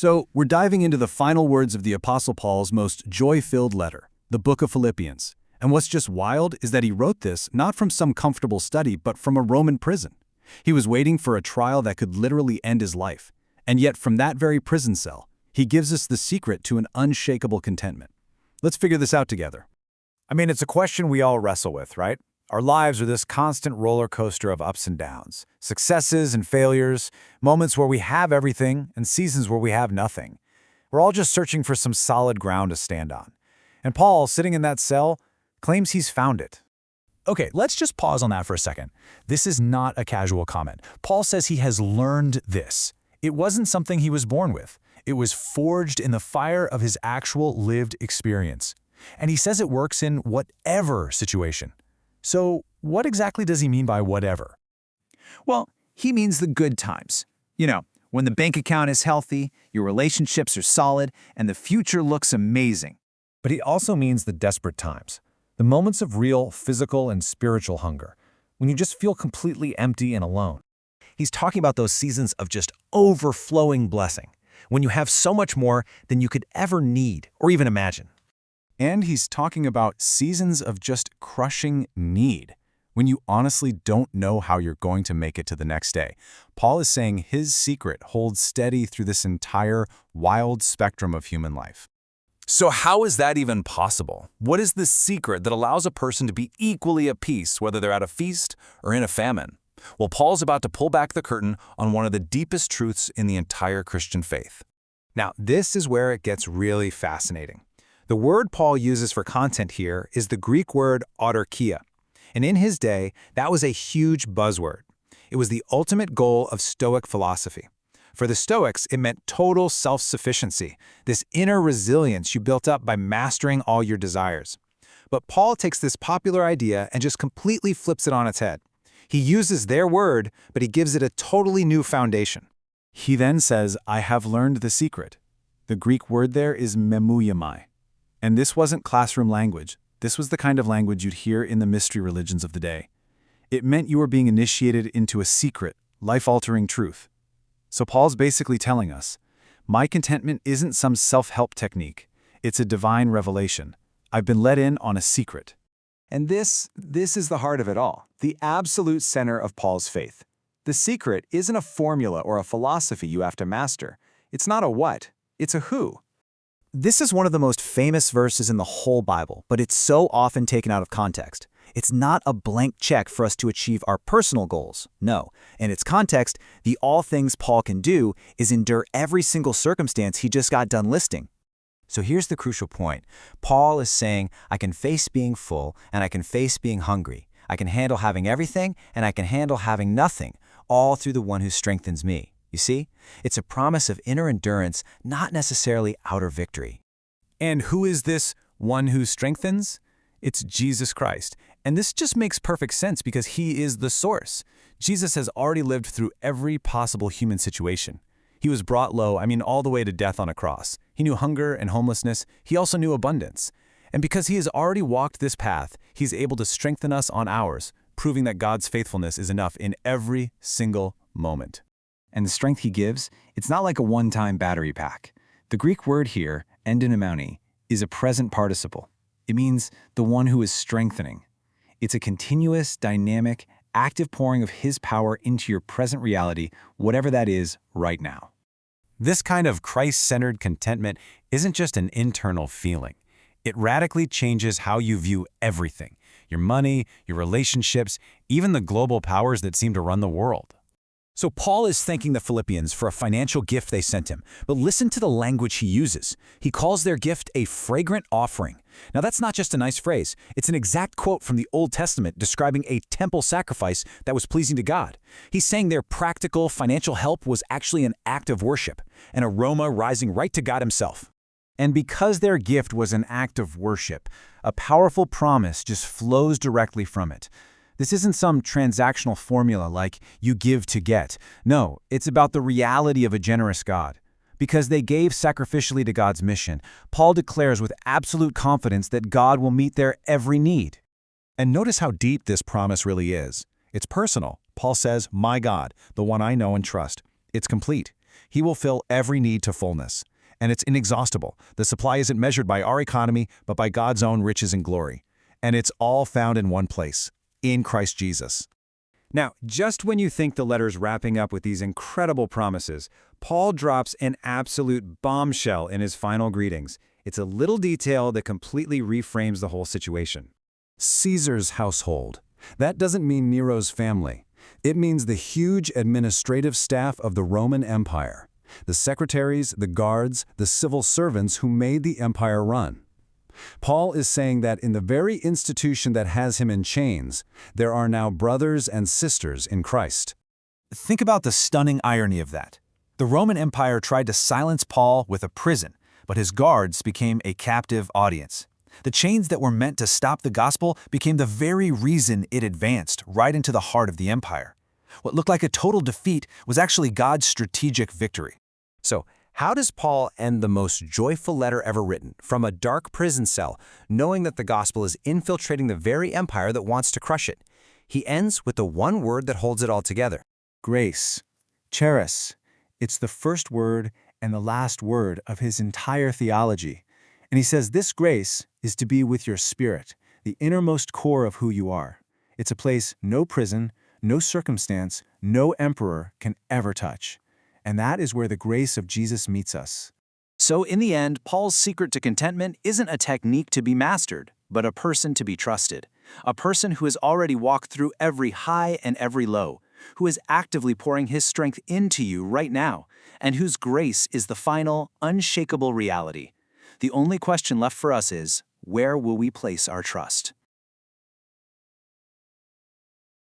So, we're diving into the final words of the Apostle Paul's most joy-filled letter, the book of Philippians. And what's just wild is that he wrote this not from some comfortable study, but from a Roman prison. He was waiting for a trial that could literally end his life. And yet, from that very prison cell, he gives us the secret to an unshakable contentment. Let's figure this out together. It's a question we all wrestle with, right? Our lives are this constant roller coaster of ups and downs, successes and failures, moments where we have everything and seasons where we have nothing. We're all just searching for some solid ground to stand on. And Paul, sitting in that cell, claims he's found it. Okay, let's just pause on that for a second. This is not a casual comment. Paul says he has learned this. It wasn't something he was born with. It was forged in the fire of his actual lived experience. And he says it works in whatever situation. So what exactly does he mean by whatever? Well, he means the good times. When the bank account is healthy, your relationships are solid, and the future looks amazing. But he also means the desperate times, the moments of real physical and spiritual hunger, when you just feel completely empty and alone. He's talking about those seasons of just overflowing blessing, when you have so much more than you could ever need or even imagine. And he's talking about seasons of just crushing need, when you honestly don't know how you're going to make it to the next day. Paul is saying his secret holds steady through this entire wild spectrum of human life. So how is that even possible? What is the secret that allows a person to be equally at peace, whether they're at a feast or in a famine? Well, Paul's about to pull back the curtain on one of the deepest truths in the entire Christian faith. Now, this is where it gets really fascinating. The word Paul uses for content here is the Greek word autarkia. And in his day, that was a huge buzzword. It was the ultimate goal of Stoic philosophy. For the Stoics, it meant total self-sufficiency, this inner resilience you built up by mastering all your desires. But Paul takes this popular idea and just completely flips it on its head. He uses their word, but he gives it a totally new foundation. He then says, I have learned the secret. The Greek word there is memouiamai. And this wasn't classroom language. This was the kind of language you'd hear in the mystery religions of the day. It meant you were being initiated into a secret, life-altering truth. So Paul's basically telling us, my contentment isn't some self-help technique. It's a divine revelation. I've been let in on a secret. And this is the heart of it all, the absolute center of Paul's faith. The secret isn't a formula or a philosophy you have to master. It's not a what, it's a who. This is one of the most famous verses in the whole Bible, but it's so often taken out of context. It's not a blank check for us to achieve our personal goals. No. In its context, the all things Paul can do is endure every single circumstance he just got done listing. So here's the crucial point. Paul is saying, I can face being full and I can face being hungry. I can handle having everything and I can handle having nothing, all through the one who strengthens me. You see? It's a promise of inner endurance, not necessarily outer victory. And who is this one who strengthens? It's Jesus Christ. And this just makes perfect sense because he is the source. Jesus has already lived through every possible human situation. He was brought low, all the way to death on a cross. He knew hunger and homelessness. He also knew abundance. And because he has already walked this path, he's able to strengthen us on ours, proving that God's faithfulness is enough in every single moment. And the strength he gives, it's not like a one-time battery pack. The Greek word here, endonymoni, is a present participle. It means the one who is strengthening. It's a continuous, dynamic, active pouring of his power into your present reality, whatever that is right now. This kind of Christ-centered contentment isn't just an internal feeling. It radically changes how you view everything, your money, your relationships, even the global powers that seem to run the world. So Paul is thanking the Philippians for a financial gift they sent him, but listen to the language he uses. He calls their gift a fragrant offering. Now that's not just a nice phrase. It's an exact quote from the Old Testament describing a temple sacrifice that was pleasing to God. He's saying their practical financial help was actually an act of worship, an aroma rising right to God himself. And because their gift was an act of worship, a powerful promise just flows directly from it. This isn't some transactional formula like you give to get. No, it's about the reality of a generous God. Because they gave sacrificially to God's mission, Paul declares with absolute confidence that God will meet their every need. And notice how deep this promise really is. It's personal. Paul says, my God, the one I know and trust. It's complete. He will fill every need to fullness. And it's inexhaustible. The supply isn't measured by our economy, but by God's own riches and glory. And it's all found in one place, in Christ Jesus. Now, just when you think the letter's wrapping up with these incredible promises, Paul drops an absolute bombshell in his final greetings. It's a little detail that completely reframes the whole situation. Caesar's household. That doesn't mean Nero's family. It means the huge administrative staff of the Roman Empire. The secretaries, the guards, the civil servants who made the empire run. Paul is saying that in the very institution that has him in chains, there are now brothers and sisters in Christ. Think about the stunning irony of that. The Roman Empire tried to silence Paul with a prison, but his guards became a captive audience. The chains that were meant to stop the gospel became the very reason it advanced right into the heart of the empire. What looked like a total defeat was actually God's strategic victory. So, how does Paul end the most joyful letter ever written, from a dark prison cell, knowing that the gospel is infiltrating the very empire that wants to crush it? He ends with the one word that holds it all together. Grace. Charis. It's the first word and the last word of his entire theology. And he says this grace is to be with your spirit, the innermost core of who you are. It's a place no prison, no circumstance, no emperor can ever touch. And that is where the grace of Jesus meets us. So in the end, Paul's secret to contentment isn't a technique to be mastered, but a person to be trusted. A person who has already walked through every high and every low, who is actively pouring his strength into you right now, and whose grace is the final, unshakable reality. The only question left for us is, where will we place our trust?